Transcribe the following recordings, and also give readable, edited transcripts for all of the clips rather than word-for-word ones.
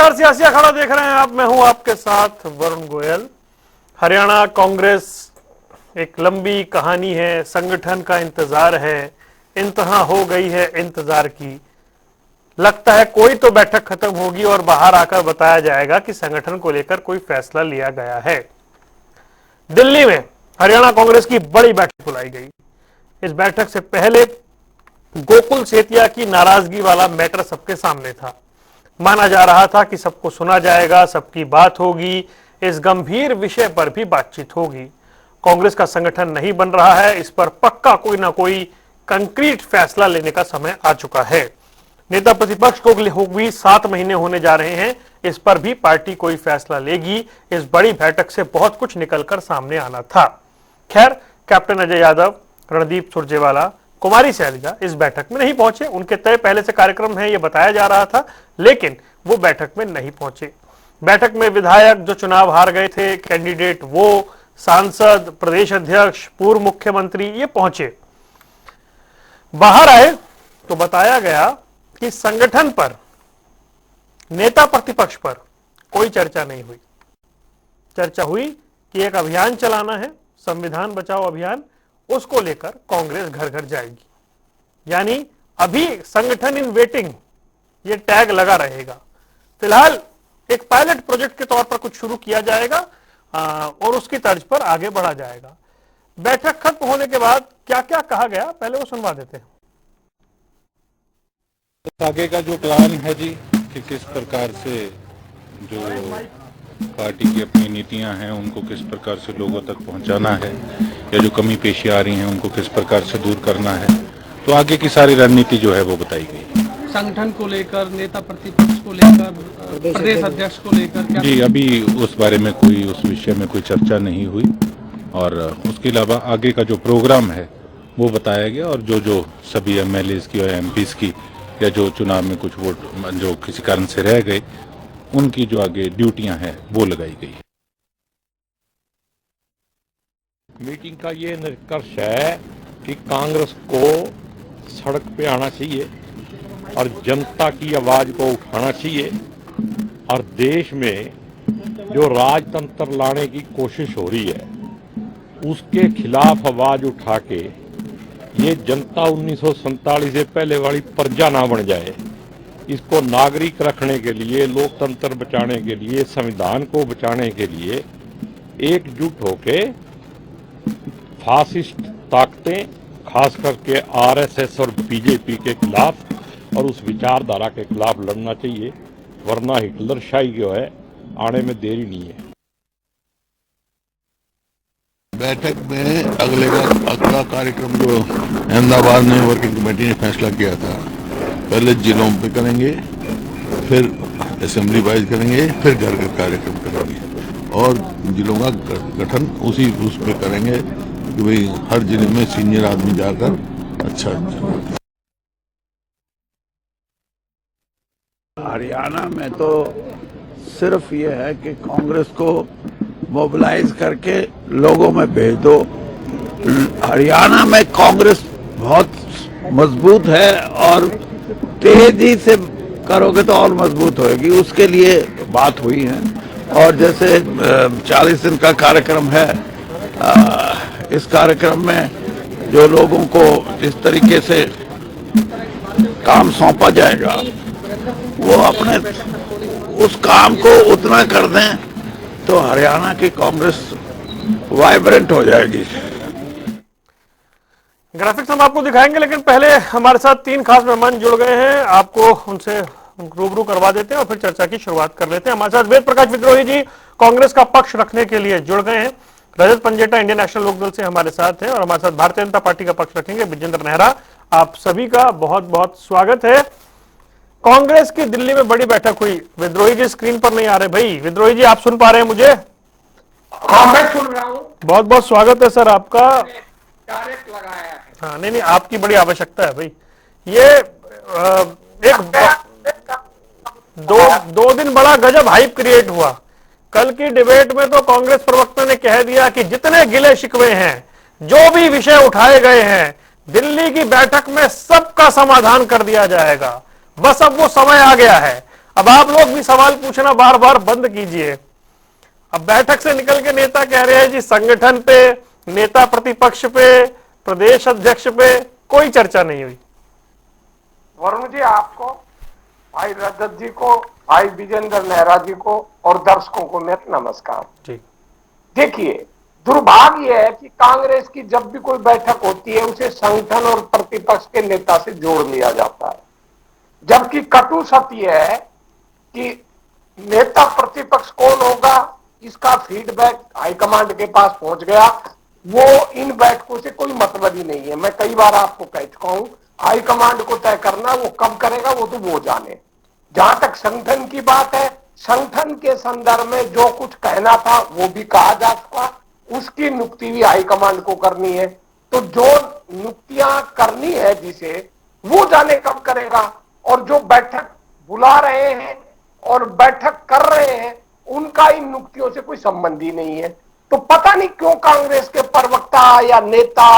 नमस्कार, सियासी अखाड़ा देख रहे हैं आप। मैं हूं आपके साथ वरुण गोयल। हरियाणा कांग्रेस एक लंबी कहानी है, संगठन का इंतजार है, इंतहा हो गई है इंतजार की। लगता है कोई तो बैठक खत्म होगी और बाहर आकर बताया जाएगा कि संगठन को लेकर कोई फैसला लिया गया है। दिल्ली में हरियाणा कांग्रेस की बड़ी बैठक बुलाई गई। इस बैठक से पहले गोकुल सेतिया की नाराजगी वाला मैटर सबके सामने था। माना जा रहा था कि सबको सुना जाएगा, सबकी बात होगी, इस गंभीर विषय पर भी बातचीत होगी। कांग्रेस का संगठन नहीं बन रहा है, इस पर पक्का कोई ना कोई कंक्रीट फैसला लेने का समय आ चुका है। नेता प्रतिपक्ष को भी 7 महीने होने जा रहे हैं, इस पर भी पार्टी कोई फैसला लेगी। इस बड़ी बैठक से बहुत कुछ निकलकर सामने आना था। खैर, कैप्टन अजय यादव, रणदीप सुरजेवाला, कुमारी सैलजा इस बैठक में नहीं पहुंचे। उनके तय पहले से कार्यक्रम है, यह बताया जा रहा था, लेकिन वो बैठक में नहीं पहुंचे। बैठक में विधायक जो चुनाव हार गए थे, कैंडिडेट वो, सांसद, प्रदेश अध्यक्ष, पूर्व मुख्यमंत्री ये पहुंचे। बाहर आए तो बताया गया कि संगठन पर, नेता प्रतिपक्ष पर कोई चर्चा नहीं हुई। चर्चा हुई कि एक अभियान चलाना है, संविधान बचाओ अभियान, उसको लेकर कांग्रेस घर घर जाएगी। यानी अभी संगठन इन वेटिंग, ये टैग लगा रहेगा। फिलहाल एक पायलट प्रोजेक्ट के तौर पर कुछ शुरू किया जाएगा और उसकी तर्ज पर आगे बढ़ा जाएगा। बैठक खत्म होने के बाद क्या क्या कहा गया, पहले वो सुनवा देते हैं। आगे का जो प्लान है जी, कि किस प्रकार से जो पार्टी की अपनी नीतियां हैं उनको किस प्रकार से लोगों तक पहुंचाना है, या जो कमी पेशी आ रही हैं उनको किस प्रकार से दूर करना है, तो आगे की सारी रणनीति जो है वो बताई गई। संगठन को लेकर, नेता प्रतिपक्ष को लेकर, प्रदेश अध्यक्ष को लेकर क्या? जी, अभी उस बारे में कोई, उस विषय में कोई चर्चा नहीं हुई, और उसके अलावा आगे का जो प्रोग्राम है वो बताया गया, और जो जो सभी MLAs की और MPs की, या जो चुनाव में कुछ वोट जो किसी कारण से रह गए, उनकी जो आगे ड्यूटियां हैं वो लगाई गई। मीटिंग का ये निष्कर्ष है कि कांग्रेस को सड़क पे आना चाहिए और जनता की आवाज को उठाना चाहिए, और देश में जो राजतंत्र लाने की कोशिश हो रही है उसके खिलाफ आवाज उठा के ये जनता 1947 से पहले वाली प्रजा ना बन जाए। इसको नागरिक रखने के लिए, लोकतंत्र बचाने के लिए, संविधान को बचाने के लिए एकजुट होके फासिस्ट ताकतें, खास करके RSS और BJP के खिलाफ और उस विचारधारा के खिलाफ लड़ना चाहिए, वरना हिटलर शाही जो है आने में देरी नहीं है। बैठक में अगला कार्यक्रम जो अहमदाबाद में वर्किंग कमेटी ने फैसला किया था, पहले जिलों पे करेंगे, फिर असेंबली वाइज करेंगे, फिर घर घर कार्यक्रम करेंगे, और जिलों का गठन उस पे करेंगे कि भाई हर जिले में सीनियर आदमी जाकर अच्छा। हरियाणा में तो सिर्फ ये है कि कांग्रेस को मोबिलाइज करके लोगों में भेज दो। हरियाणा में कांग्रेस बहुत मजबूत है और तेजी से करोगे तो और मजबूत होएगी, उसके लिए बात हुई है। और जैसे 40 दिन का कार्यक्रम है, इस कार्यक्रम में जो लोगों को इस तरीके से काम सौंपा जाएगा वो अपने उस काम को उतना कर दें तो हरियाणा की कांग्रेस वाइब्रेंट हो जाएगी। ग्राफिक्स हम आपको दिखाएंगे, लेकिन पहले हमारे साथ 3 खास मेहमान जुड़ गए हैं, आपको उनसे रूबरू करवा देते हैं और फिर चर्चा की शुरुआत कर लेते हैं। हमारे साथ वेद प्रकाश विद्रोही जी कांग्रेस का पक्ष रखने के लिए जुड़ गए हैं। रजत पंजेटा इंडियन नेशनल लोकदल से हमारे साथ हैं, और हमारे साथ भारतीय जनता पार्टी का पक्ष रखेंगे विजेंद्र नेहरा। आप सभी का बहुत बहुत स्वागत है। कांग्रेस की दिल्ली में बड़ी बैठक हुई। विद्रोही जी स्क्रीन पर नहीं आ रहे भाई। विद्रोही जी, आप सुन पा रहे हैं मुझे? मैं सुन रहा हूं। बहुत बहुत स्वागत है सर आपका। डायरेक्ट लगाया है। हाँ, नहीं, आपकी बड़ी आवश्यकता है भाई। ये दो दिन बड़ा गजब हाइप क्रिएट हुआ। कल की डिबेट में तो कांग्रेस प्रवक्ता ने कह दिया कि जितने गिले शिकवे हैं, जो भी विषय उठाए गए हैं, दिल्ली की बैठक में सबका समाधान कर दिया जाएगा। बस अब वो समय आ गया है। अब आप लोग भी सवाल पूछना बार बार बंद कीजिए। अब बैठक से निकल के नेता कह रहे हैं जी संगठन पे, नेता प्रतिपक्ष पे, प्रदेश अध्यक्ष पे कोई चर्चा नहीं हुई। वरुण जी, आपको, भाई रजत जी को, भाई विजेंद्र नेहरा जी को और दर्शकों को मेरा नमस्कार। जी देखिए, दुर्भाग्य है कि कांग्रेस की जब भी कोई बैठक होती है उसे संगठन और प्रतिपक्ष के नेता से जोड़ लिया जाता है, जबकि कटु सत्य है कि नेता प्रतिपक्ष कौन होगा इसका फीडबैक हाईकमांड के पास पहुंच गया। वो इन बैठकों से कोई मतलब ही नहीं है। मैं कई बार आपको कह चुका हूं, हाईकमांड को तय करना, वो कब करेगा वो तो वो जाने। जहां तक संगठन की बात है, संगठन के संदर्भ में जो कुछ कहना था वो भी कहा जा चुका, उसकी नियुक्ति भी हाईकमांड को करनी है। तो जो नियुक्तियां करनी है जिसे, वो जाने कब करेगा। और जो बैठक बुला रहे हैं और बैठक कर रहे हैं, उनका इन नियुक्तियों से कोई संबंध ही नहीं है। तो पता नहीं क्यों कांग्रेस के प्रवक्ता या नेता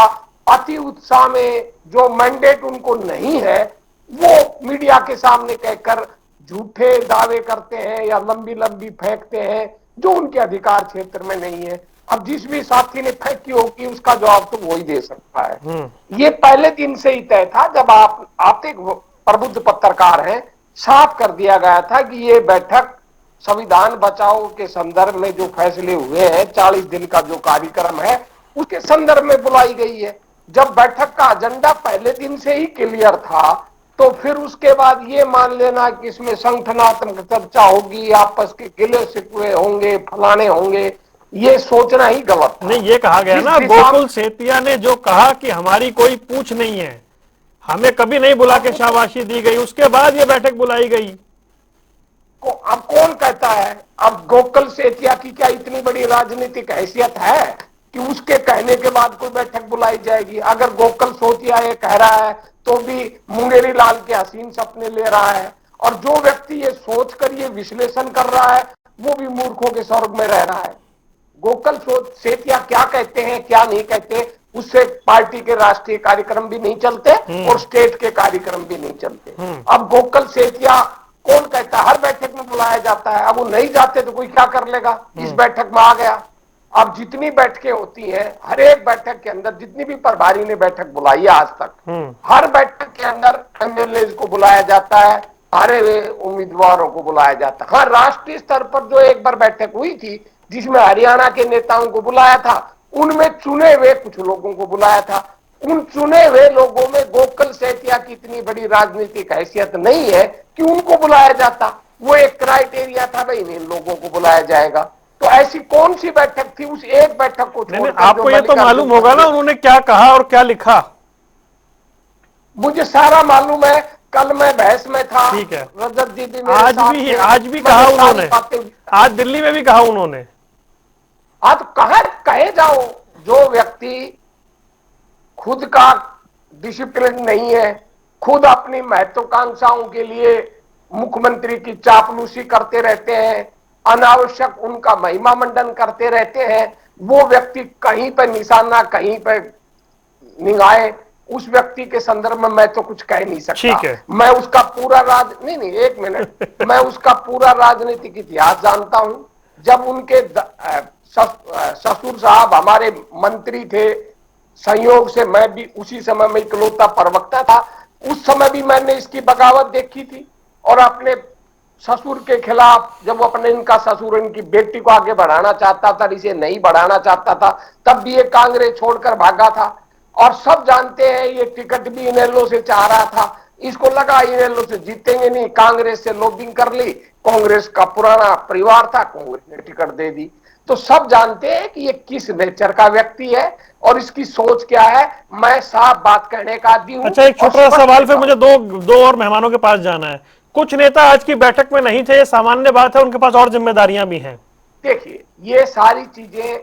अति उत्साह में जो मैंडेट उनको नहीं है वो मीडिया के सामने कहकर झूठे दावे करते हैं या लंबी लंबी फेंकते हैं जो उनके अधिकार क्षेत्र में नहीं है। अब जिस भी साथी ने फेंकी होगी उसका जवाब तो वो ही दे सकता है। ये पहले दिन से ही तय था, जब आप एक प्रबुद्ध पत्रकार हैं, साफ कर दिया गया था कि ये बैठक संविधान बचाओ के संदर्भ में जो फैसले हुए हैं, 40 दिन का जो कार्यक्रम है उसके संदर्भ में बुलाई गई है। जब बैठक का एजेंडा पहले दिन से ही क्लियर था तो फिर उसके बाद ये मान लेना कि इसमें संगठनात्मक चर्चा होगी, आपस के गिले शिकवे होंगे, फलाने होंगे, ये सोचना ही गलत था। नहीं, ये कहा गया ना, गोकुल सेतिया ने जो कहा कि हमारी कोई पूछ नहीं है, हमें कभी नहीं बुला के शाबाशी दी गई, उसके बाद ये बैठक बुलाई गई। अब कौन कहता है? अब गोकुल सेतिया की क्या इतनी बड़ी राजनीतिक हैसियत है कि उसके कहने के बाद कोई बैठक बुलाई जाएगी? अगर गोकुल सेतिया ये कह रहा है तो भी मुंगेरी लाल के हसीन सपने ले रहा है, और जो व्यक्ति ये सोचकर ये विश्लेषण कर रहा है वो भी मूर्खों के स्वर्ग में रह रहा है। गोकुल सेतिया क्या कहते हैं क्या नहीं कहते, उससे पार्टी के राष्ट्रीय कार्यक्रम भी नहीं चलते और स्टेट के कार्यक्रम भी नहीं चलते। अब गोकुल सेतिया कौन कहता है? हर बैठक में बुलाया जाता है। अब वो नहीं जाते तो कोई क्या कर लेगा? इस बैठक में आ गया। अब जितनी बैठकें होती हैं, हर एक बैठक के अंदर जितनी भी प्रभारी ने बैठक बुलाई है आज तक, हर बैठक के अंदर एमएलए को बुलाया जाता है, सारे उम्मीदवारों को बुलाया जाता है। हाँ, राष्ट्रीय स्तर पर जो एक बार बैठक हुई थी जिसमें हरियाणा के नेताओं को बुलाया था, उनमें चुने हुए कुछ लोगों को बुलाया था। उन चुने हुए लोगों में गोकुल सेतिया की इतनी बड़ी राजनीतिक हैसियत नहीं है कि उनको बुलाया जाता। वो एक क्राइटेरिया था, भाई इन लोगों को बुलाया जाएगा। तो ऐसी कौन सी बैठक थी उस एक बैठक को छोड़कर? आपको ये तो मालूम होगा ना उन्होंने क्या कहा और क्या लिखा? मुझे सारा मालूम है। कल मैं बहस में था, ठीक है, रजत जी भी आज भी कहा उन्होंने, आज दिल्ली में भी कहा उन्होंने। आज कहे जाओ, जो व्यक्ति खुद का डिसिप्लिन नहीं है, खुद अपनी महत्वाकांक्षाओं के लिए मुख्यमंत्री की चापलूसी करते रहते हैं, अनावश्यक उनका महिमा मंडन करते रहते हैं, वो व्यक्ति कहीं पर निशाना कहीं पर निगाहे, उस व्यक्ति के संदर्भ में मैं तो कुछ कह नहीं सकता। ठीक है। मैं उसका पूरा नहीं एक मिनट मैं उसका पूरा राजनीतिक इतिहास जानता हूं। जब उनके ससुर साहब हमारे मंत्री थे, संयोग से मैं भी उसी समय में इकलौता प्रवक्ता था, उस समय भी मैंने इसकी बगावत देखी थी। और अपने ससुर के खिलाफ, जब अपने इनका ससुर इनकी बेटी को आगे बढ़ाना चाहता था, इसे नहीं बढ़ाना चाहता था, तब भी ये कांग्रेस छोड़कर भागा था। और सब जानते हैं ये टिकट भी इनेलो से चाह रहा था, इसको लगा इनेलो से जीतेंगे नहीं, कांग्रेस से लॉबिंग कर ली, कांग्रेस का पुराना परिवार था, कांग्रेस ने टिकट दे दी। तो सब जानते हैं कि ये किस नेचर का व्यक्ति है और इसकी सोच क्या है। मैं साफ बात कहने का आदी हूं। अच्छा, एक छोटा सा सवाल, फिर मुझे दो और मेहमानों के पास जाना है। कुछ नेता आज की बैठक में नहीं थे, ये सामान्य बात है, उनके पास और जिम्मेदारियां भी हैं। देखिए, ये सारी चीजें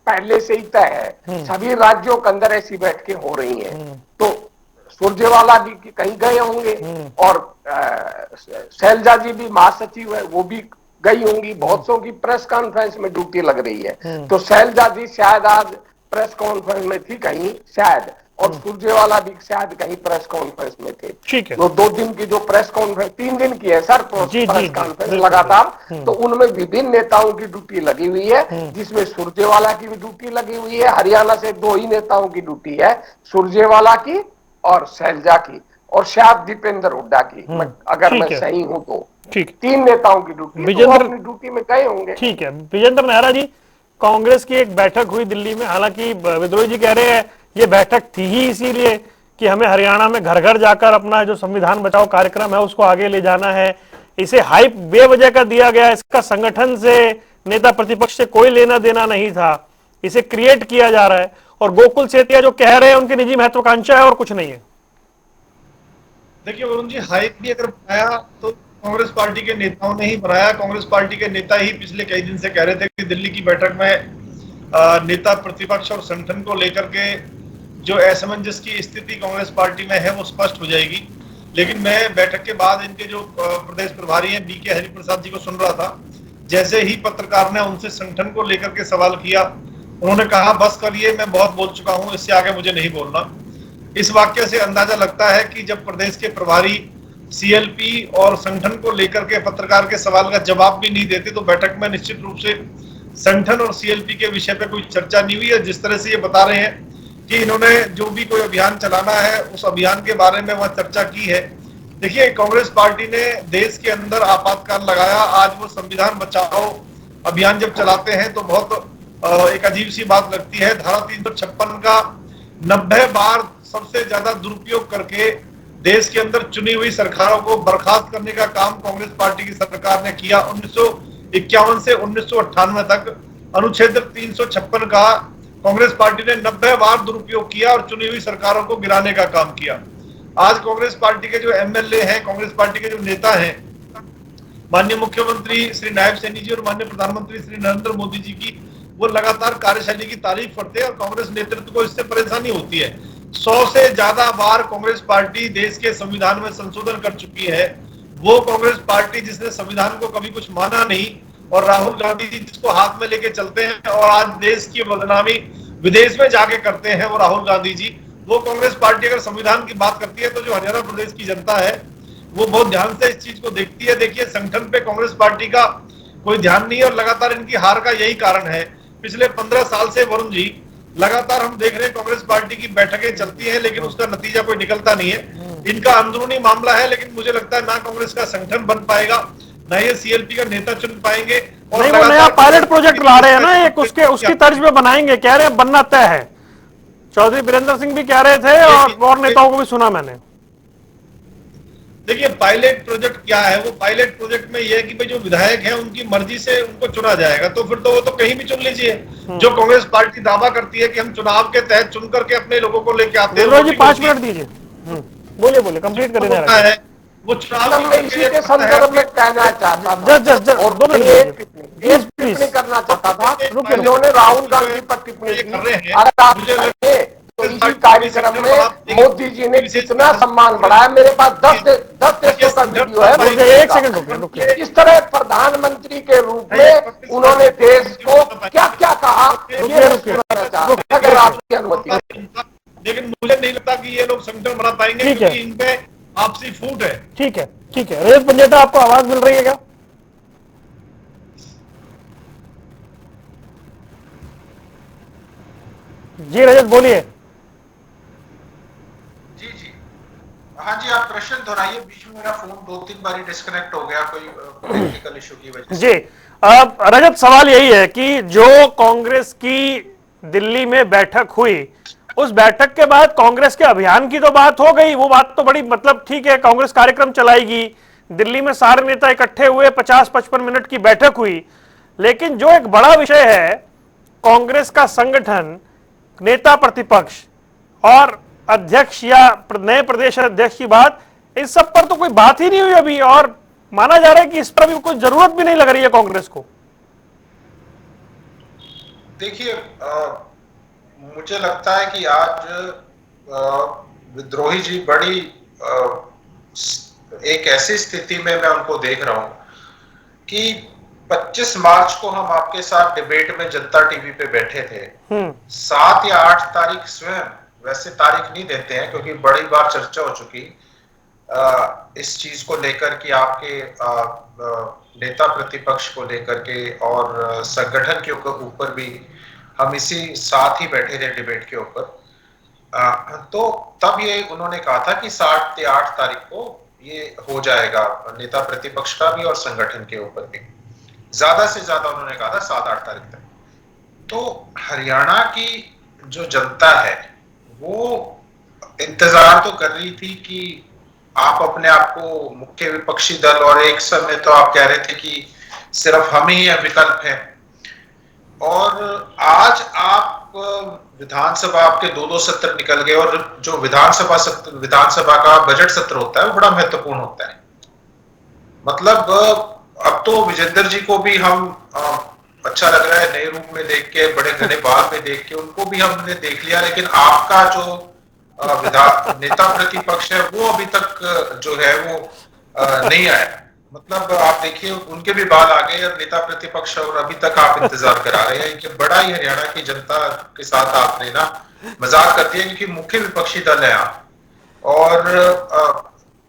पहले से ही तय है, सभी राज्यों के अंदर ऐसी बैठकें हो रही हैं। तो सुरजेवाला भी कहीं गए होंगे और शैलजा जी भी महासचिव है, वो भी गई होंगी। बहुत सौ की प्रेस कॉन्फ्रेंस में ड्यूटी लग रही है, तो शैलजा जी शायद आज प्रेस कॉन्फ्रेंस में थी कहीं शायद, और सुरजेवाला भी शायद कहीं प्रेस कॉन्फ्रेंस में थे। ठीक है। तो 2 दिन की जो प्रेस कॉन्फ्रेंस, 3 दिन की है सर जी, प्रेस जी, कॉन्फ्रेंस बिल्कुल। लगातार, तो उनमें विभिन्न नेताओं की ड्यूटी लगी हुई है, जिसमें सुरजेवाला की भी ड्यूटी लगी हुई है। हरियाणा से 2 ही नेताओं की ड्यूटी है, सुरजेवाला की और शैलजा की, और शायद दीपेंद्र हुड्डा की, अगर मैं ठीक है। सही हूं तो। ठीक। 3 नेताओं की ड्यूटी है, तो वो विजेंद्र, अपनी ड्यूटी में गए होंगे। ठीक है। विजेंद्र नेहरा जी, कांग्रेस की एक बैठक हुई दिल्ली में, हालांकि विद्रोही जी कह रहे हैं ये बैठक थी ही इसीलिए कि हमें हरियाणा में घर घर जाकर अपना जो संविधान बचाओ कार्यक्रम है उसको आगे ले जाना है। इसे हाइप बेवजह का दिया गया, इसका संगठन से, नेता प्रतिपक्ष से कोई लेना देना नहीं था, इसे क्रिएट किया जा रहा है। और गोकुल सेतिया जो कह रहे हैं उनकी निजी महत्वाकांक्षा है और कुछ नहीं है। देखिए वरुण जी, हाइप भी अगर बनाया तो कांग्रेस पार्टी के नेताओं ने ही बनाया। कांग्रेस पार्टी के नेता ही पिछले कई दिन से कह रहे थे कि दिल्ली की बैठक में नेता प्रतिपक्ष और संगठन को लेकर के जो असमंजस की स्थिति कांग्रेस पार्टी में है वो स्पष्ट हो जाएगी। लेकिन मैं बैठक के बाद इनके जो प्रदेश प्रभारी हैं बीके हरिप्रसाद जी को सुन रहा था। जैसे ही पत्रकार ने उनसे संगठन को लेकर के सवाल किया, उन्होंने कहा बस करिए, मैं बहुत बोल चुका हूं, इससे आगे मुझे नहीं बोलना। इस वाक्य से अंदाजा लगता है कि जब प्रदेश के प्रभारी सीएलपी और संगठन को लेकर के पत्रकार के सवाल का जवाब भी नहीं देते, तो बैठक में निश्चित रूप से संगठन और सीएलपी के विषय पे कोई चर्चा नहीं हुई है। जिस तरह से ये बता रहे हैं कि इन्होंने जो भी कोई अभियान चलाना है उस अभियान के बारे में वह चर्चा की है। देखिए, कांग्रेस पार्टी ने देश के अंदर आपातकाल लगाया। आज वो संविधान बचाओ अभियान जब चलाते हैं तो बहुत एक अजीब सी बात लगती है। धारा 356 का 90 बार सबसे ज्यादा दुरुपयोग करके देश के अंदर चुनी हुई सरकारों को बर्खास्त करने का काम कांग्रेस पार्टी की सरकार ने किया। 1951 से 1998 तक अनुच्छेद 356 का कांग्रेस पार्टी ने 90 बार दुरुपयोग किया और चुनी हुई सरकारों को गिराने का काम किया। आज कांग्रेस पार्टी के जो एमएलए हैं, कांग्रेस पार्टी के जो नेता हैं, माननीय मुख्यमंत्री श्री नायब सैनी जी और माननीय प्रधानमंत्री श्री नरेंद्र मोदी जी की वो लगातार कार्यशैली की तारीफ करते हैं और कांग्रेस नेतृत्व को इससे परेशानी होती है। 100 से ज्यादा बार कांग्रेस पार्टी देश के संविधान में संशोधन कर चुकी है। वो कांग्रेस पार्टी जिसने संविधान को कभी कुछ माना नहीं, और राहुल गांधी जी जिसको हाथ में लेके चलते हैं और आज देश की बदनामी विदेश में जाके करते हैं वो राहुल गांधी जी, वो कांग्रेस पार्टी अगर संविधान की बात करती है तो जो हरियाणा प्रदेश की जनता है वो बहुत ध्यान से इस चीज को देखती है। देखिए, संगठन पे कांग्रेस पार्टी का कोई ध्यान नहीं है और लगातार इनकी हार का यही कारण है। पिछले 15 साल से वरुण जी लगातार हम देख रहे हैं कांग्रेस पार्टी की बैठकें चलती हैं लेकिन उसका नतीजा कोई निकलता नहीं है। इनका अंदरूनी मामला है, लेकिन मुझे लगता है ना कांग्रेस का संगठन बन पाएगा, ना ये सीएलपी का नेता चुन पाएंगे। और नहीं, वो नया पायलट प्रोजेक्ट ला रहे हैं ना एक, उसकी तर्ज पे बनाएंगे, कह रहे हैं बनना तय है। चौधरी बीरेंद्र सिंह भी कह रहे थे और नेताओं को भी सुना मैंने। देखिए, पायलट प्रोजेक्ट क्या है? वो पायलट प्रोजेक्ट में ये है कि भाई जो विधायक हैं उनकी मर्जी से उनको चुना जाएगा, तो फिर तो वो तो कहीं भी चुन लीजिए। जो कांग्रेस पार्टी दावा करती है कि हम चुनाव के तहत चुन करके अपने लोगों को लेके आते हैं। जी 5 मिनट दीजिए, बोलिए बोलिए, कंप्लीट कर देना है वो चुनाव इसी के संदर्भ में कहना चाहता था और टिप्पणी करना चाहता था। उन्होंने राहुल गांधी पर टिप्पणी की। अगर आप चाहिए तो इसी कार्यक्रम में मोदी जी ने कितना सम्मान बढ़ाया। मेरे पास 10 देशों का वीडियो है। मुझे 1 सेकंड रुकिए। इस तरह प्रधानमंत्री के रूप में उन्होंने देश को क्या क्या कहा, अगर आपकी अनुमति। लेकिन मुझे नहीं लगता कि ये लोग संगठन बना पाएंगे क्योंकि इनपे आपसी फूट है। ठीक है, ठीक है। रजत पंजेटा, आपको आवाज मिल रही है क्या? जी रजत, बोलिए। जी जी, हाँ जी, आप प्रश्न दोहराइए। बीच में मेरा फोन 2-3 बार डिस्कनेक्ट हो गया कोई टेक्निकल इशू की वजह से। जी रजत, सवाल यही है कि जो कांग्रेस की दिल्ली में बैठक हुई, उस बैठक के बाद कांग्रेस के अभियान की तो बात हो गई, वो बात तो बड़ी, मतलब ठीक है, कांग्रेस कार्यक्रम चलाएगी, दिल्ली में सारे नेता इकट्ठे हुए, 50-55 मिनट की बैठक हुई। लेकिन जो एक बड़ा विषय है, कांग्रेस का संगठन, नेता प्रतिपक्ष और अध्यक्ष या नए प्रदेश अध्यक्ष की बात, इस सब पर तो कोई बात ही नहीं हुई अभी, और माना जा रहा है कि इस पर भी कोई जरूरत भी नहीं लग रही है कांग्रेस को। देखिए, मुझे लगता है कि आज विद्रोही जी बड़ी एक ऐसी स्थिति में मैं उनको देख रहा हूं कि 25 मार्च को हम आपके साथ डिबेट में जनता टीवी पे बैठे थे। 7 या 8 तारीख स्वयं वैसे तारीख नहीं देते हैं, क्योंकि बड़ी बार चर्चा हो चुकी इस चीज को लेकर कि आपके नेता प्रतिपक्ष को लेकर के और संगठन के ऊपर भी हम इसी साथ ही बैठे थे डिबेट के ऊपर। तो तब ये उन्होंने कहा था कि 7 या 8 तारीख को ये हो जाएगा, नेता प्रतिपक्ष का भी और संगठन के ऊपर भी। ज्यादा से ज्यादा उन्होंने कहा था 7-8 तारीख तक। तो हरियाणा की जो जनता है वो इंतजार तो कर रही थी कि आप अपने आप को मुख्य विपक्षी दल, और एक समय तो आप कह रहे थे कि सिर्फ हम ही विकल्प है, और आज आप विधानसभा आपके 2-2 सत्र निकल गए, और जो विधानसभा का बजट सत्र होता है वो बड़ा महत्वपूर्ण होता है। मतलब अब तो विजेंद्र जी को भी हम अच्छा लग रहा है नए रूप में देख के, बड़े घने बाल में देख के, उनको भी हमने देख लिया, लेकिन आपका जो नेता प्रतिपक्ष है वो अभी तक जो है वो नहीं आया। मतलब आप देखिए उनके भी बाल आ गए और नेता प्रतिपक्ष, और अभी तक आप इंतजार करा रहे हैं कि बड़ा ही हरियाणा की जनता के साथ आपने ना मजाक कर दिया, क्योंकि मुख्य विपक्षी दल है आप। और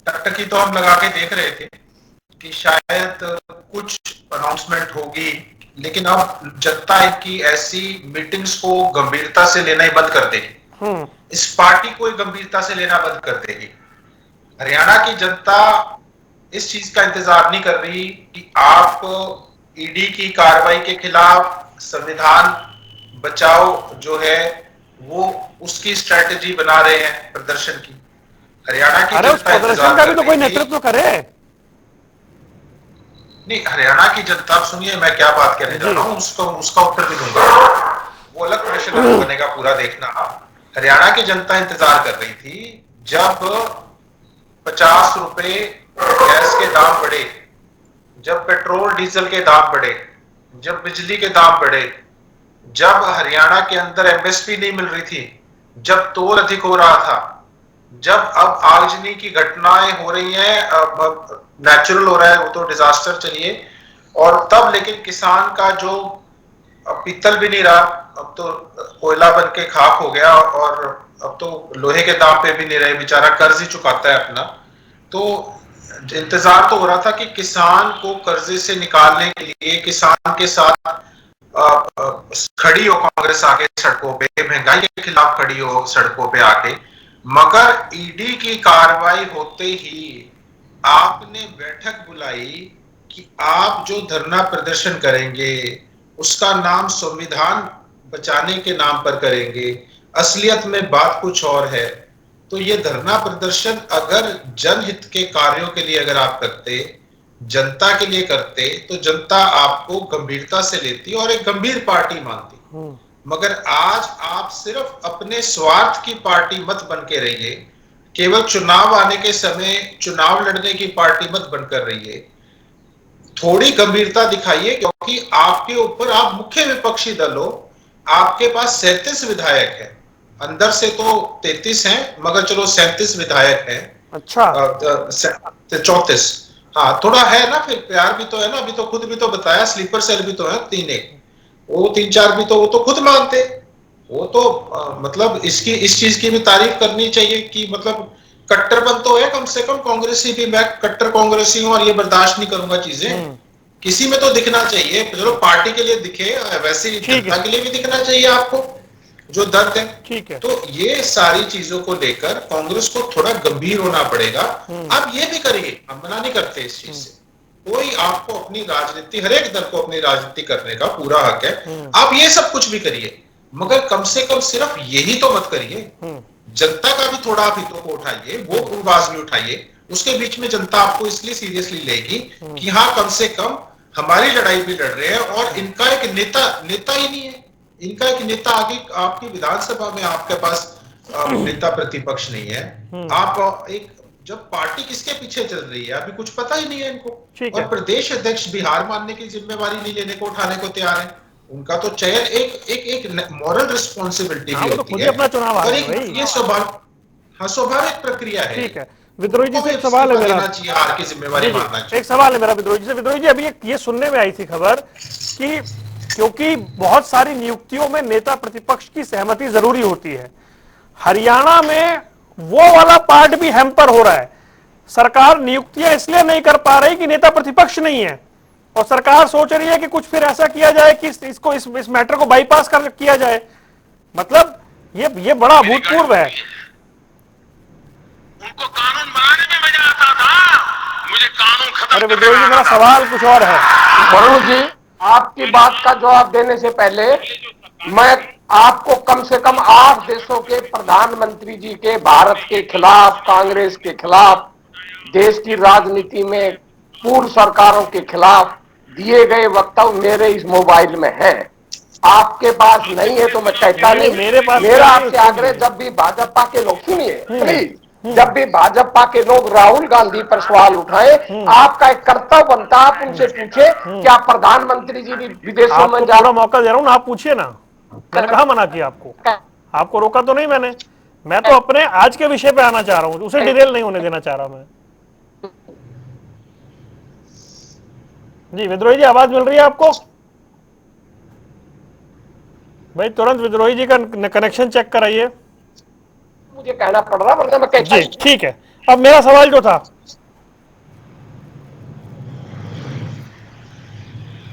टकटकी तो हम लगा के देख रहे थे कि शायद कुछ अनाउंसमेंट होगी, लेकिन अब जनता की ऐसी मीटिंग्स को गंभीरता से लेना ही बंद कर देगी, इस पार्टी को गंभीरता से लेना बंद कर देगी। हरियाणा की जनता इस चीज का इंतजार नहीं कर रही कि आप ईडी की कार्रवाई के खिलाफ संविधान बचाओ जो है वो उसकी स्ट्रेटेजी बना रहे हैं प्रदर्शन की। हरियाणा की उस प्रदर्शन का भी तो कोई नेतृत्व करे। नहीं, हरियाणा की जनता, सुनिए मैं क्या बात कहने जा रहा हूँ, उसका उत्तर भी दूंगा, वो अलग प्रश्न बनेगा, पूरा देखना। हरियाणा की जनता इंतजार कर रही थी जब 50 रुपए गैस के दाम बढ़े, जब पेट्रोल डीजल के दाम बढ़े, जब बिजली के दाम बढ़े, जब हरियाणा के अंदर एमएसपी नहीं मिल रही थी, जब तोल अधिक हो रहा था, जब अब आगजनी की घटनाएं हो रही हैं, नेचुरल हो रहा है वो तो डिजास्टर चलिए, और तब लेकिन किसान का जो पीतल भी नहीं रहा, अब तो कोयला बन के खाक हो गया, और अब तो लोहे के दाम पे भी नहीं रहे, बेचारा कर्ज ही चुकाता है अपना। तो इंतजार तो हो रहा था कि किसान को कर्जे से निकालने के लिए किसान के साथ खड़ी हो कांग्रेस आके सड़कों पे, महंगाई के खिलाफ खड़ी हो सड़कों पे आके, मगर ईडी की कार्रवाई होते ही आपने बैठक बुलाई कि आप जो धरना प्रदर्शन करेंगे उसका नाम संविधान बचाने के नाम पर करेंगे, असलियत में बात कुछ और है। तो ये धरना प्रदर्शन अगर जनहित के कार्यों के लिए अगर आप करते, जनता के लिए करते, तो जनता आपको गंभीरता से लेती और एक गंभीर पार्टी मानती। मगर आज आप सिर्फ अपने स्वार्थ की पार्टी मत बन के रहिए, केवल चुनाव आने के समय चुनाव लड़ने की पार्टी मत बनकर रहिए, थोड़ी गंभीरता दिखाइए, क्योंकि आपके ऊपर, आप मुख्य विपक्षी दल हो, आपके पास 37 विधायक हैं, अंदर से तो 33 हैं, मगर चलो 37 विधायक हैं। अच्छा, 34, हाँ थोड़ा है ना, फिर प्यार भी तो है ना, अभी तो खुद भी तो बताया स्लीपर सेल भी तो है 3-1, वो 3-4 भी तो वो तो खुद मानते, वो तो मतलब इस चीज की भी तारीफ करनी चाहिए कि मतलब कट्टरपन तो है, कम से कम कांग्रेसी भी, मैं कट्टर कांग्रेसी हूं और ये बर्दाश्त नहीं करूंगा चीजें, किसी में तो दिखना चाहिए। चलो पार्टी के लिए दिखे, वैसे ही जनता के लिए भी दिखना चाहिए आपको जो दर्द है। ठीक है। तो ये सारी चीजों को लेकर कांग्रेस को थोड़ा गंभीर होना पड़ेगा। आप ये भी करिए, हम मना नहीं करते इस चीज से, कोई आपको अपनी राजनीति, हर एक दल को अपनी राजनीति करने का पूरा हक है, आप ये सब कुछ भी करिए, मगर कम से कम सिर्फ यही तो मत करिए। जनता का भी थोड़ा आप हितों को उठाइए, वो आवाज भी उठाइए, उसके बीच में जनता आपको इसलिए सीरियसली लेगी कि हाँ कम से कम हमारी लड़ाई भी लड़ रहे हैं, और इनका एक नेता ही नहीं है, इनका एक नेता आगे आपकी विधानसभा में आपके पास नेता प्रतिपक्ष नहीं है। आप एक, जब पार्टी किसके पीछे चल रही है अभी कुछ पता ही नहीं है इनको, और प्रदेश अध्यक्ष बिहार मानने की जिम्मेवारी नहीं लेने को, उठाने को तैयार है। उनका तो चयन एक मॉरल रिस्पॉन्सिबिलिटी भी होती है, अपना चुनाव और ये स्वाभाविक प्रक्रिया है। ठीक है, विद्रोही जी से एक सवाल है मेरा, हार की जिम्मेवारी मानना चाहिए। एक सवाल है मेरा विद्रोही जी से। विद्रोही जी, अभी ये सुनने में आई थी खबर कि क्योंकि बहुत सारी नियुक्तियों में नेता प्रतिपक्ष की सहमति जरूरी होती है, हरियाणा में वो वाला पार्ट भी हैम्पर हो रहा है। सरकार नियुक्तियां इसलिए नहीं कर पा रही कि नेता प्रतिपक्ष नहीं है, और सरकार सोच रही है कि कुछ फिर ऐसा किया जाए कि इसको इस मैटर को बाईपास कर किया जाए। मतलब ये बड़ा अभूतपूर्व है। उनको कानून बनाने में मजा आता था, मुझे कानून खत्म। अरे विद्रोही जी, मेरा सवाल कुछ और है। वरुण जी, आपकी बात का जवाब देने से पहले मैं आपको कम से कम 8 देशों के प्रधानमंत्री जी के भारत के खिलाफ, कांग्रेस के खिलाफ, देश की राजनीति में पूर्व सरकारों के खिलाफ दिए गए वक्तव्य मेरे इस मोबाइल में हैं। आपके पास नहीं है तो मैं कहता नहीं। मेरा आपसे आग्रह, जब भी भाजपा के लोग, सुनिए प्लीज, जब भी भाजपा के लोग राहुल गांधी पर सवाल उठाएं, आपका एक कर्तव्य बनता है, आप उनसे पूछे क्या प्रधानमंत्री जी भी विदेशों में जाना। मौका दे रहा हूं ना, आप पूछिए ना। मैंने कहा मना किया आपको? आपको रोका तो नहीं मैंने। मैं तो अपने आज के विषय पे आना चाह रहा हूं, उसे डिटेल नहीं होने देना चाह रहा मैं। जी विद्रोही जी, आवाज मिल रही है आपको? भाई तुरंत विद्रोही जी का कनेक्शन चेक कराइए। मुझे कहना पड़ रहा, वरना मैं कहता जी ठीक है। अब मेरा सवाल जो था,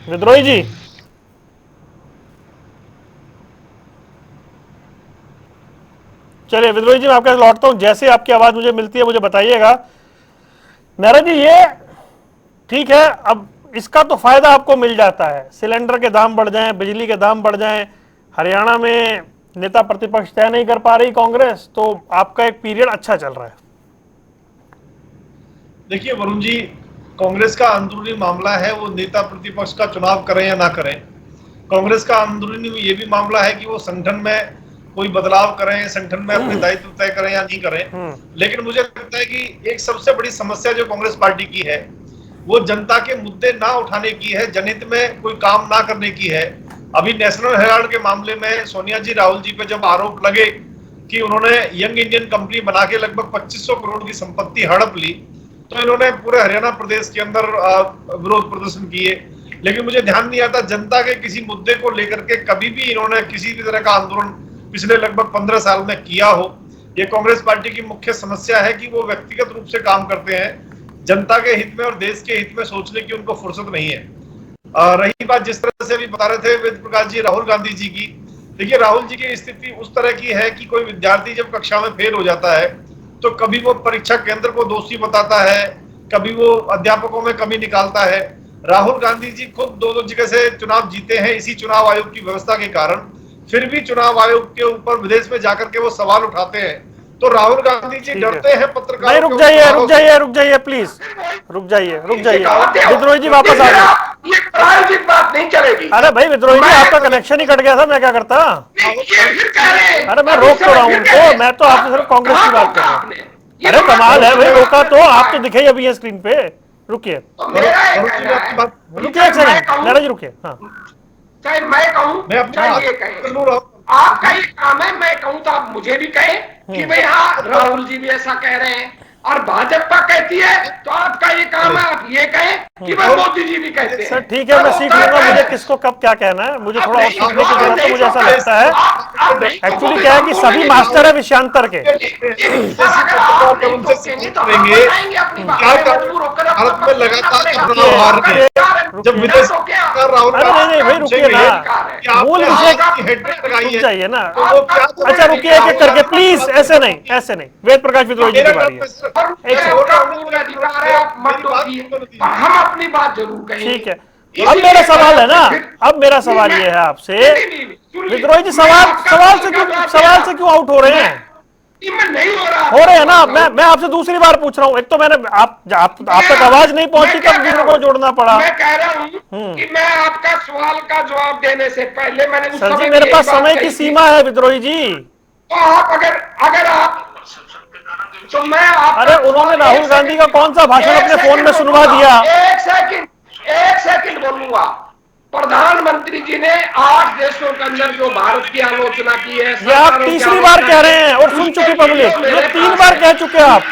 विद्रोही जी, चलिए विद्रोही जी मैं आपके लौटता हूं, जैसे आपकी आवाज मुझे मिलती है मुझे बताइएगा। नारा जी, ये ठीक है, अब इसका तो फायदा आपको मिल जाता है, सिलेंडर के दाम बढ़ जाएं, बिजली के दाम बढ़ जाएं, हरियाणा में नेता प्रतिपक्ष तय नहीं कर पा रही कांग्रेस, तो आपका एक पीरियड अच्छा चल रहा है। देखिए वरुण जी, कांग्रेस का अंदरूनी मामला है वो नेता प्रतिपक्ष का चुनाव करें या ना करें। कांग्रेस का अंदरूनी ये भी मामला है कि वो संगठन में कोई बदलाव करें, संगठन में अपने दायित्व तय करें या नहीं करें। लेकिन मुझे लगता है कि एक सबसे बड़ी समस्या जो कांग्रेस पार्टी की है वो जनता के मुद्दे ना उठाने की है, जनहित में कोई काम ना करने की है। अभी नेशनल हेराल्ड के मामले में सोनिया जी राहुल जी पे जब आरोप लगे कि उन्होंने यंग इंडियन कंपनी बना के लगभग 2500 करोड़ की संपत्ति हड़प ली, तो इन्होंने पूरे हरियाणा प्रदेश के अंदर विरोध प्रदर्शन किए। लेकिन मुझे ध्यान नहीं आता जनता के किसी मुद्दे को लेकर के कभी भी इन्होंने किसी भी तरह का आंदोलन पिछले लगभग 15 साल में किया हो। ये कांग्रेस पार्टी की मुख्य समस्या है कि वो व्यक्तिगत रूप से काम करते हैं, जनता के हित में और देश के हित में सोचने की उनको फुर्सत नहीं है। रही बात जिस तरह से अभी बता रहे थे वेद प्रकाश जी राहुल गांधी जी की, देखिए राहुल जी की स्थिति उस तरह की है कि कोई विद्यार्थी जब कक्षा में फेल हो जाता है तो कभी वो परीक्षा केंद्र को दोषी बताता है, कभी वो अध्यापकों में कमी निकालता है। राहुल गांधी जी खुद 2 जगह से चुनाव जीते हैं इसी चुनाव आयोग की व्यवस्था के कारण, फिर भी चुनाव आयोग के ऊपर विदेश में जाकर के वो सवाल उठाते हैं। तो राहुल गांधी जी डरते हैं पत्रकारों। नहीं, रुक जाइए प्लीज, रुक जाइए। विद्रोही जी वापस आ गए। ये प्रायोजित बात नहीं चलेगी। अरे भाई विद्रोही जी, आपका कनेक्शन ही कट गया था, मैं क्या करता? अरे मैं रोक तो रहा हूँ उनको, मैं तो आपसे सिर्फ कांग्रेस की बात कर रहा हूँ। अरे कमाल है भाई, रोका तो आप तो दिखे ही अभी है स्क्रीन पे। रुकिए एक सेकंड, नारा जी रुकिए। हाँ, चाहे मैं कहूँ चाहे ये कहे, आपका ये काम है, मैं कहूँ तो आप मुझे भी कहे कि भाई हाँ राहुल जी भी ऐसा कह रहे हैं, और भाजपा कहती है तो आपका ये काम है आप ये कहें कि भाई मोदी जी भी कहते हैं। सर ठीक है, मैं सीख लूंगा मुझे किसको कब क्या कहना है, मुझे थोड़ा और सीखने की जरूरत है। मुझे ऐसा लगता है एक्चुअली क्या है कि सभी मास्टर है विषयांतर के। नहीं भाई रुकिए ना, मूल विषय चाहिए ना। अच्छा रुकिए एक एक करके प्लीज, ऐसे नहीं। वेद प्रकाश विद्रोही जी की बारी है। हम अपनी बात जरूर कहेंगे। ठीक है, अब मेरा सवाल है ना, अब मेरा सवाल ये है आपसे, विद्रोही जी सवाल से क्यों आउट हो रहे हैं? नहीं हो रहे हैं ना। मैं आपसे दूसरी बार पूछ रहा हूँ। एक तो मैंने आप तक आवाज नहीं पहुंची तब दूसरों को जोड़ना पड़ा। मैं कह रहा हूँ कि मैं आपका सवाल का जवाब देने से पहले मैंने सर जी मेरे पास समय की सीमा है विद्रोही जी। तो आप अगर आप तो मैं अरे उन्होंने राहुल गांधी का कौन सा भाषण अपने फोन में सुनवा दिया? एक सेकंड बोलूंगा। प्रधानमंत्री जी ने 8 देशों के अंदर जो भारत की आलोचना की है, ये आप तीसरी बार कह रहे हैं और सुन चुकी पब्लिक। ये 3 बार कह चुके आप।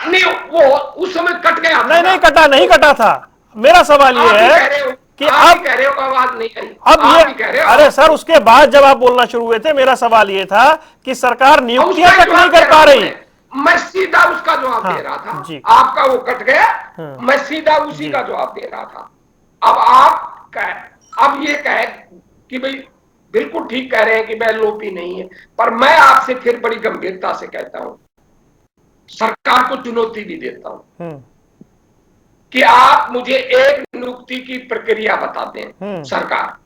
नहीं वो उस समय कट गया। नहीं कटा था। मेरा सवाल ये है कि आप अब कह रहे हो कि आवाज नहीं आई, अब आप ये ही कह रहे हो। अरे सर, उसके बाद जब आप बोलना शुरू हुए थे, मेरा सवाल ये था कि सरकार नियुक्तियां तक नहीं कर पा रही। मैं सीधा उसका जवाब हाँ, दे रहा था जी। आपका वो कट गया। हाँ, मैं सीधा उसी जी। का जवाब दे रहा था। अब आप अब ये कहे कि भाई बिल्कुल ठीक कह रहे हैं कि मैं लोपी नहीं है, पर मैं आपसे फिर बड़ी गंभीरता से कहता हूं, सरकार को चुनौती भी देता हूं कि आप मुझे एक नियुक्ति की प्रक्रिया बता दें, सरकार,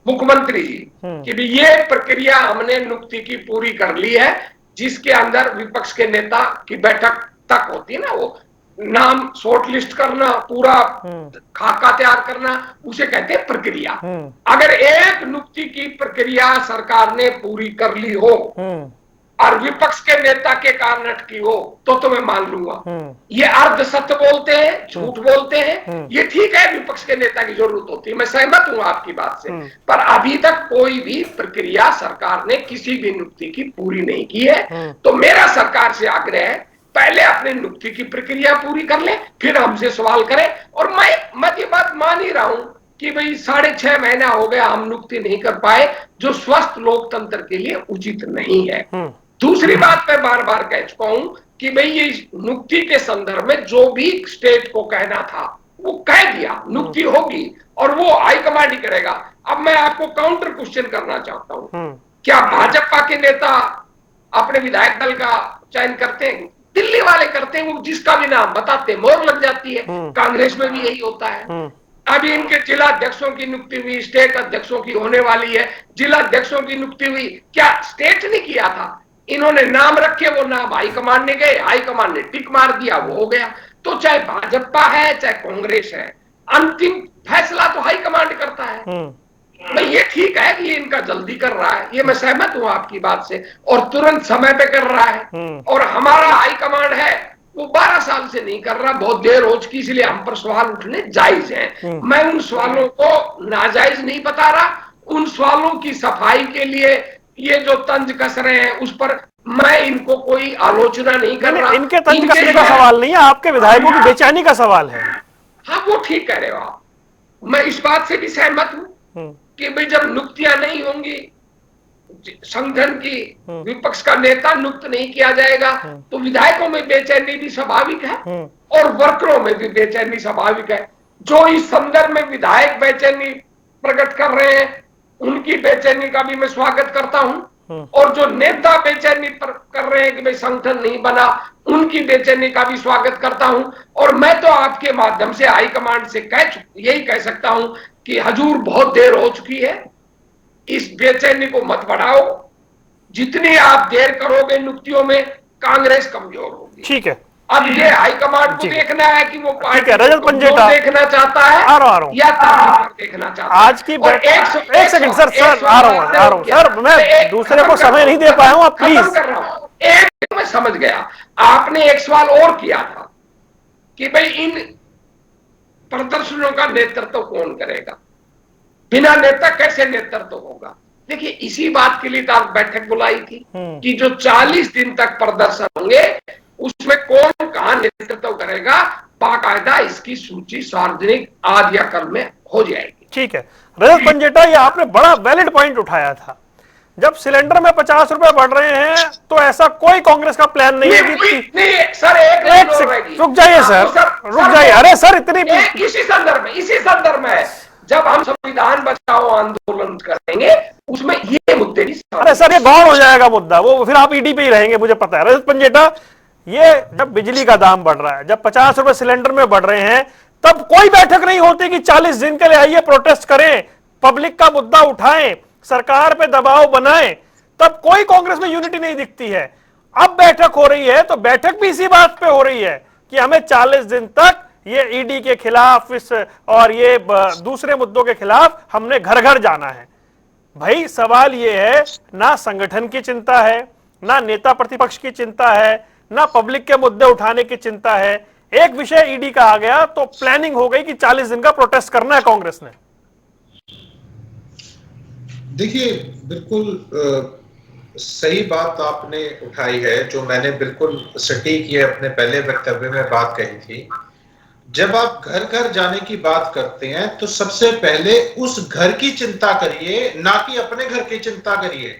मुख्यमंत्री जी, कि भी ये प्रक्रिया हमने नियुक्ति की पूरी कर ली है, जिसके अंदर विपक्ष के नेता की बैठक तक होती है ना, वो नाम शॉर्ट लिस्ट करना, पूरा खाका तैयार करना, उसे कहते हैं प्रक्रिया। अगर एक नियुक्ति की प्रक्रिया सरकार ने पूरी कर ली हो और विपक्ष के नेता के कारण अटकी हो, तो मैं मान लूंगा। ये अर्ध सत्य बोलते हैं, झूठ बोलते हैं, ये ठीक है, विपक्ष के नेता की जरूरत होती है, मैं सहमत हूं आपकी बात से, पर अभी तक कोई भी प्रक्रिया सरकार ने किसी भी नियुक्ति की पूरी नहीं की है। तो मेरा सरकार से आग्रह है, पहले अपने नियुक्ति की प्रक्रिया पूरी कर ले, फिर हमसे सवाल करें। और मैं ये बात मान ही रहा हूं कि भाई 6.5 महीना हो गया हम नियुक्ति नहीं कर पाए, जो स्वस्थ लोकतंत्र के लिए उचित नहीं है। दूसरी बात मैं बार बार कह चुका हूं कि भाई ये नियुक्ति के संदर्भ में जो भी स्टेट को कहना था वो कह दिया, नियुक्ति होगी और वो हाईकमांड ही करेगा। अब मैं आपको काउंटर क्वेश्चन करना चाहता हूं, क्या भाजपा के नेता अपने विधायक दल का चयन करते हैं? दिल्ली वाले करते हैं, वो जिसका भी नाम बताते मोहर लग जाती है। कांग्रेस में भी यही होता है। अभी इनके जिला अध्यक्षों की नियुक्ति हुई, स्टेट अध्यक्षों की होने वाली है, जिला अध्यक्षों की नियुक्ति हुई, क्या स्टेट ने किया था? इन्होंने नाम रखे, वो नाम हाईकमांड ने गए, हाईकमांड ने टिक मार दिया, वो हो गया। तो चाहे भाजपा है चाहे कांग्रेस है, अंतिम फैसला तो हाईकमांड करता है। भाई ये ठीक है कि ये इनका जल्दी कर रहा है, ये मैं सहमत हूं आपकी बात से, और तुरंत समय पे कर रहा है। और हमारा हाईकमांड है वो 12 साल से नहीं कर रहा, बहुत देर हो चुकी, इसलिए हम पर सवाल उठने जायज हैं। मैं उन सवालों को नाजायज नहीं बता रहा, उन सवालों की सफाई के लिए ये जो तंज कस रहे हैं उस पर मैं इनको कोई आलोचना नहीं कर रहा। इनके तंज कसने का सवाल नहीं है, आपके विधायकों की बेचैनी का सवाल है। हाँ, वो ठीक कह रहे हो आप, मैं इस बात से भी सहमत हूं कि भाई जब नियुक्तियां नहीं होंगी, संगठन की विपक्ष का नेता नियुक्त नहीं किया जाएगा, तो विधायकों में बेचैनी भी स्वाभाविक है और वर्करों में भी बेचैनी स्वाभाविक है। जो इस संदर्भ में विधायक बेचैनी प्रकट कर रहे हैं, उनकी बेचैनी का भी मैं स्वागत करता हूं, और जो नेता बेचैनी कर रहे हैं कि भाई संगठन नहीं बना, उनकी बेचैनी का भी स्वागत करता हूं। और मैं तो आपके माध्यम से हाईकमांड से यही कह सकता हूं कि हजूर बहुत देर हो चुकी है, इस बेचैनी को मत बढ़ाओ। जितनी आप देर करोगे नियुक्तियों में, कांग्रेस कमजोर होगी। ठीक है, अब ये हाईकमांड को देखना है कि वो पार्टी रजत पंजेटा देखना चाहता है या ताकत देखना चाहता है। आज की एक सेकंड सर, आ रहा हूं सर, मैं दूसरे को समय नहीं दे पाया हूं, आप प्लीज। एक मैं समझ गया, आपने एक सवाल और किया था कि भाई इन प्रदर्शनों का नेतृत्व कौन करेगा, बिना नेता कैसे नेतृत्व होगा। देखिए, इसी बात के लिए तो आप बैठक बुलाई थी कि जो 40 दिन तक प्रदर्शन होंगे उसमें कौन कहां नेतृत्व करेगा, बाकायदा इसकी सूची सार्वजनिक आज या कल में हो जाएगी। ठीक है रजत पंजेटा, ये आपने बड़ा वैलिड पॉइंट उठाया था। जब सिलेंडर में 50 रुपए बढ़ रहे हैं तो ऐसा कोई कांग्रेस का प्लान नहीं है कि सर एक रुक जाइए सर, रुक जाइए। अरे सर, इतनी इसी संदर्भ में जब हम संविधान बचाओ आंदोलन करेंगे उसमें ये मुद्दे नहीं। अरे सर, ये गौर हो जाएगा मुद्दा, वो फिर आप ईडी पे ही रहेंगे, मुझे पता है। रजत पंजेटा, ये जब बिजली का दाम बढ़ रहा है, जब 50 रुपए सिलेंडर में बढ़ रहे हैं, तब कोई बैठक नहीं होती कि 40 दिन के लिए आइए प्रोटेस्ट करें, पब्लिक का मुद्दा उठाएं, सरकार पे दबाव बनाएं, तब कोई कांग्रेस में यूनिटी नहीं दिखती है। अब बैठक हो रही है तो बैठक भी इसी बात पे हो रही है कि हमें 40 दिन तक ये ईडी के खिलाफ और ये दूसरे मुद्दों के खिलाफ हमने घर घर जाना है। भाई सवाल ये है, ना संगठन की चिंता है, ना नेता प्रतिपक्ष की चिंता है, ना पब्लिक के मुद्दे उठाने की चिंता है। एक विषय ईडी का आ गया तो प्लानिंग हो गई कि 40 दिन का प्रोटेस्ट करना है कांग्रेस ने। देखिए, बिल्कुल सही बात आपने उठाई है, जो मैंने बिल्कुल सटीक ये अपने पहले वक्तव्य में बात कही थी। जब आप घर घर जाने की बात करते हैं तो सबसे पहले उस घर की चिंता करिए, ना कि अपने घर की चिंता करिए।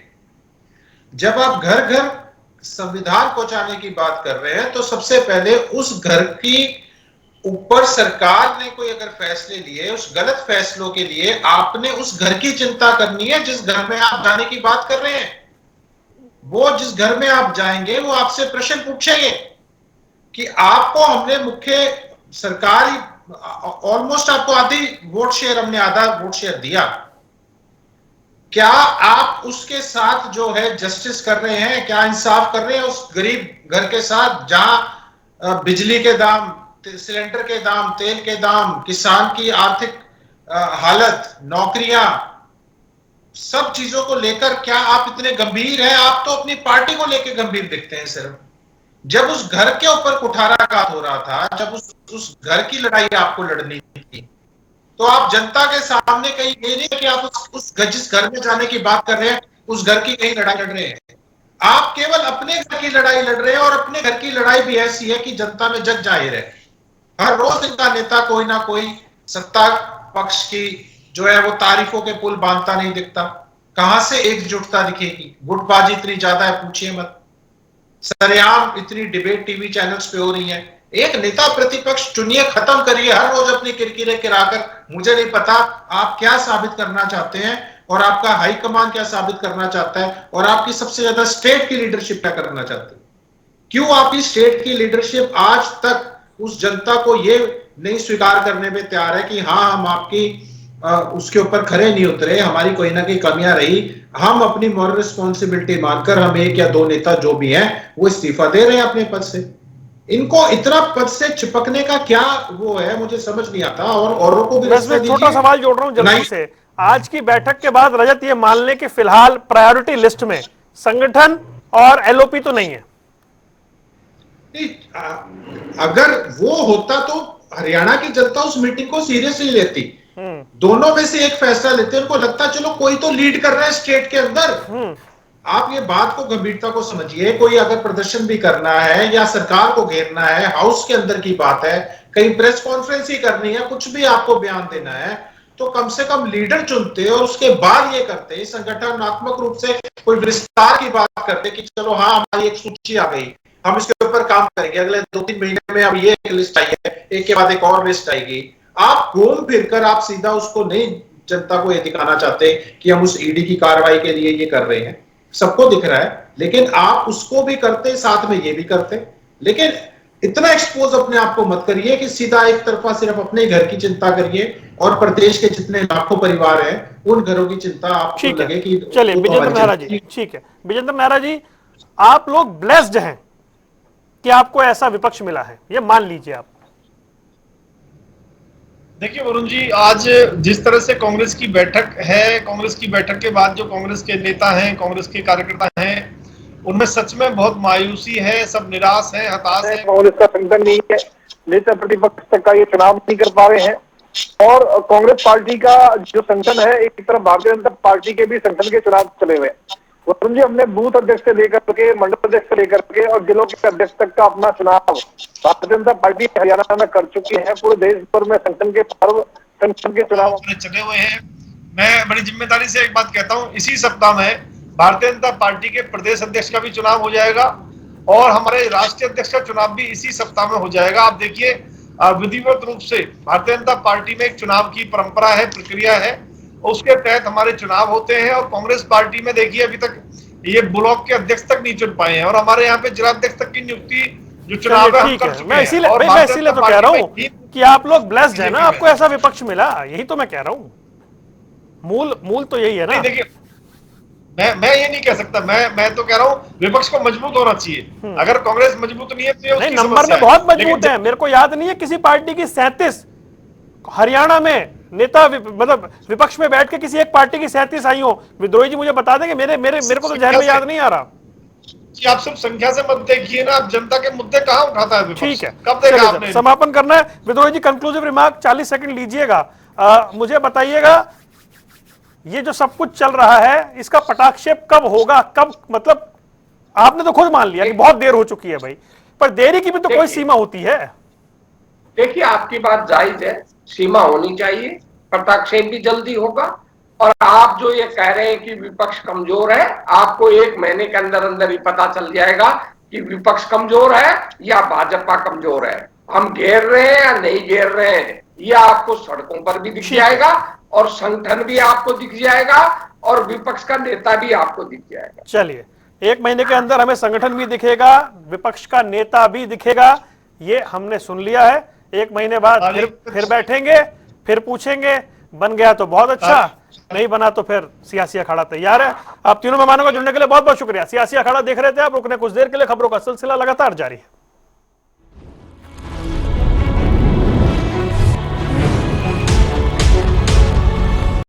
जब आप घर घर संविधान पहुंचाने की बात कर रहे हैं तो सबसे पहले उस घर की ऊपर सरकार ने कोई अगर फैसले लिए, उस गलत फैसलों के लिए आपने उस घर की चिंता करनी है जिस घर में आप जाने की बात कर रहे हैं। वो जिस घर में आप जाएंगे वो आपसे प्रश्न पूछेंगे कि आपको हमने मुख्य सरकारी ऑलमोस्ट आपको आधी वोट शेयर, हमने आधा वोट शेयर दिया, क्या आप उसके साथ जो है जस्टिस कर रहे हैं, क्या इंसाफ कर रहे हैं उस गरीब घर के साथ जहां बिजली के दाम, सिलेंडर के दाम, तेल के दाम, किसान की आर्थिक हालत, नौकरियां, सब चीजों को लेकर क्या आप इतने गंभीर हैं? आप तो अपनी पार्टी को लेकर गंभीर दिखते हैं सिर्फ। जब उस घर के ऊपर कुठाराघात हो रहा था, जब उस घर की लड़ाई आपको लड़नी थी, तो आप जनता के सामने कहीं ये नहीं कि आप जिस घर में जाने की बात कर रहे हैं उस घर की कहीं लड़ाई लड़ रहे हैं। आप केवल अपने घर की लड़ाई लड़ रहे हैं, और अपने घर की लड़ाई भी ऐसी है कि जनता में जग जाहिर है। हर रोज इनका नेता कोई ना कोई सत्ता पक्ष की जो है वो तारीफों के पुल बांधता नहीं दिखता। कहां से एकजुटता दिखेगी? गुटबाजी इतनी ज्यादा है पूछिए मत। सरेआम इतनी डिबेट टीवी चैनल्स पे हो रही है। एक नेता प्रतिपक्ष चुनिए, खत्म करिए हर रोज अपनी किरकिरे किराकर। मुझे नहीं पता आप क्या साबित करना चाहते हैं, और आपका हाईकमान क्या साबित करना चाहता है, और आपकी सबसे ज्यादा स्टेट की लीडरशिप क्या करना चाहती है। क्यों आपकी स्टेट की लीडरशिप आज तक उस जनता को ये नहीं स्वीकार करने में तैयार है कि हाँ हम आपकी उसके ऊपर खरे नहीं उतरे, हमारी कोई ना कोई कमियां रही, हम अपनी मॉरल रिस्पॉन्सिबिलिटी मानकर हम एक या दो नेता जो भी हैं वो इस्तीफा दे रहे हैं अपने पद से। इनको इतना पद से चिपकने का क्या वो है, मुझे समझ नहीं आता। और औरों को भी मैं छोटा सवाल जोड़ रहा हूं जल्दी से। आज की बैठक के बाद रजत ये मान ले कि फिलहाल प्रायोरिटी लिस्ट में संगठन और एलओपी तो नहीं है। अगर वो होता तो हरियाणा की जनता उस मीटिंग को सीरियसली लेती। दोनों में से एक फैसला लेते, उनको लगता चलो कोई तो लीड कर रहा है स्टेट के अंदर। आप ये बात को गंभीरता को समझिए। कोई अगर प्रदर्शन भी करना है या सरकार को घेरना है, हाउस के अंदर की बात है, कहीं प्रेस कॉन्फ्रेंस ही करनी है, कुछ भी आपको बयान देना है, तो कम से कम लीडर चुनते और उसके बाद ये करते, संगठनात्मक रूप से कोई विस्तार की बात करते कि चलो हाँ हमारी एक सूची आ गई, हम इसके ऊपर काम करेंगे, अगले 2-3 महीने में अब ये एक लिस्ट आई है, एक के बाद एक और लिस्ट आएगी। आप घूम फिरकर आप सीधा उसको नहीं जनता को ये दिखाना चाहते कि हम उस ईडी की कार्रवाई के लिए ये कर रहे हैं। सबको दिख रहा है, लेकिन आप उसको भी करते साथ में ये भी करते। लेकिन इतना एक्सपोज अपने आप को मत करिए कि सीधा एक तरफा सिर्फ अपने घर की चिंता करिए, और प्रदेश के जितने लाखों परिवार हैं उन घरों की चिंता आपको लगे कि। चलिए विजेंद्र मेहरा जी, ठीक है विजेंद्र मेहरा जी, आप लोग ब्लेस्ड हैं कि आपको ऐसा विपक्ष मिला है, ये मान लीजिए आप। देखिए वरुण जी, आज जिस तरह से कांग्रेस की बैठक है, कांग्रेस की बैठक के बाद जो कांग्रेस के नेता हैं, कांग्रेस के कार्यकर्ता हैं, उनमें सच में बहुत मायूसी है, सब निराश हैं, हताश हैं। कांग्रेस का संगठन नहीं है, नेता प्रतिपक्ष तक का ये चुनाव नहीं कर पा रहे हैं, और कांग्रेस पार्टी का जो संगठन है, एक तरफ भारतीय जनता पार्टी के भी संगठन के चुनाव चले हुए। वरुण जी, हमने बूथ अध्यक्ष से लेकर के मंडल अध्यक्ष से लेकर के और जिलों के अध्यक्ष तक का अपना चुनाव भारतीय जनता पार्टी हरियाणा में कर चुकी है। पूरे देश भर में संगठन के पर्व, संगठन के चुनाव चले हुए हैं। मैं बड़ी जिम्मेदारी से एक बात कहता हूँ, इसी सप्ताह में भारतीय जनता पार्टी के प्रदेश अध्यक्ष का भी चुनाव हो जाएगा, और हमारे राष्ट्रीय अध्यक्ष का चुनाव भी इसी सप्ताह में हो जाएगा। आप देखिए, विधिवत रूप से भारतीय जनता पार्टी में एक चुनाव की परंपरा है, प्रक्रिया है, उसके तहत हमारे चुनाव होते हैं। और कांग्रेस पार्टी में देखिए अभी तक ये ब्लॉक के अध्यक्ष तक नहीं चुन पाए हैं, और हमारे यहाँ पे जिला अध्यक्ष तक की नियुक्ति जो चुनाव है कर चुके हैं। मैं इसीलिए तो कह रहा हूँ कि आप लोग ब्लेस्ड है ना, आपको ऐसा विपक्ष मिला, यही तो मैं कह रहा हूँ। मूल तो यही है ना। देखिए, मैं ये नहीं कह सकता, मैं तो कह रहा हूँ विपक्ष को मजबूत होना चाहिए। अगर कांग्रेस मजबूत नहीं है तो ये उसकी नंबर में बहुत मजबूत है। मेरे को याद नहीं है किसी पार्टी की 37 हरियाणा में नेता, मतलब विपक्ष में बैठ के किसी एक पार्टी की 37 आई हो। विद्रोही जी मुझे बता देंगे, मेरे को तो जहन में याद नहीं आ रहा। आप सिर्फ संख्या से मत देखिए ना, आप जनता के मुद्दे कहां उठाता है विपक्ष। ठीक है, कब देखा आपने? समापन करना है। विद्रोही जी कंक्लूसिव रिमार्क 40 सेकंड लीजिएगा। मुझे बताइएगा, ये जो सब कुछ चल रहा है इसका पटाक्षेप कब होगा? कब, मतलब आपने तो खुद मान लिया कि बहुत देर हो चुकी है भाई, पर देरी की भी तो कोई सीमा होती है। देखिए, आपकी बात जायज है, सीमा होनी चाहिए, हस्ताक्षेप भी जल्दी होगा। और आप जो ये कह रहे हैं कि विपक्ष कमजोर है, आपको 1 महीने के अंदर अंदर ही पता चल जाएगा कि विपक्ष कमजोर है या भाजपा कमजोर है। हम घेर रहे हैं या नहीं घेर रहे हैं, ये आपको सड़कों पर भी दिख जाएगा और संगठन भी आपको दिख जाएगा और विपक्ष का नेता भी आपको दिख जाएगा। चलिए, 1 महीने के अंदर हमें संगठन भी दिखेगा, विपक्ष का नेता भी दिखेगा, ये हमने सुन लिया है। 1 महीने बाद फिर बैठेंगे, फिर पूछेंगे, बन गया तो बहुत अच्छा, नहीं बना तो फिर सियासी अखाड़ा तैयार है। आप तीनों मेहमानों को जुड़ने के लिए बहुत बहुत शुक्रिया। सियासी अखाड़ा देख रहे थे आप, रुकने कुछ देर के लिए, खबरों का सिलसिला लगातार जारी है।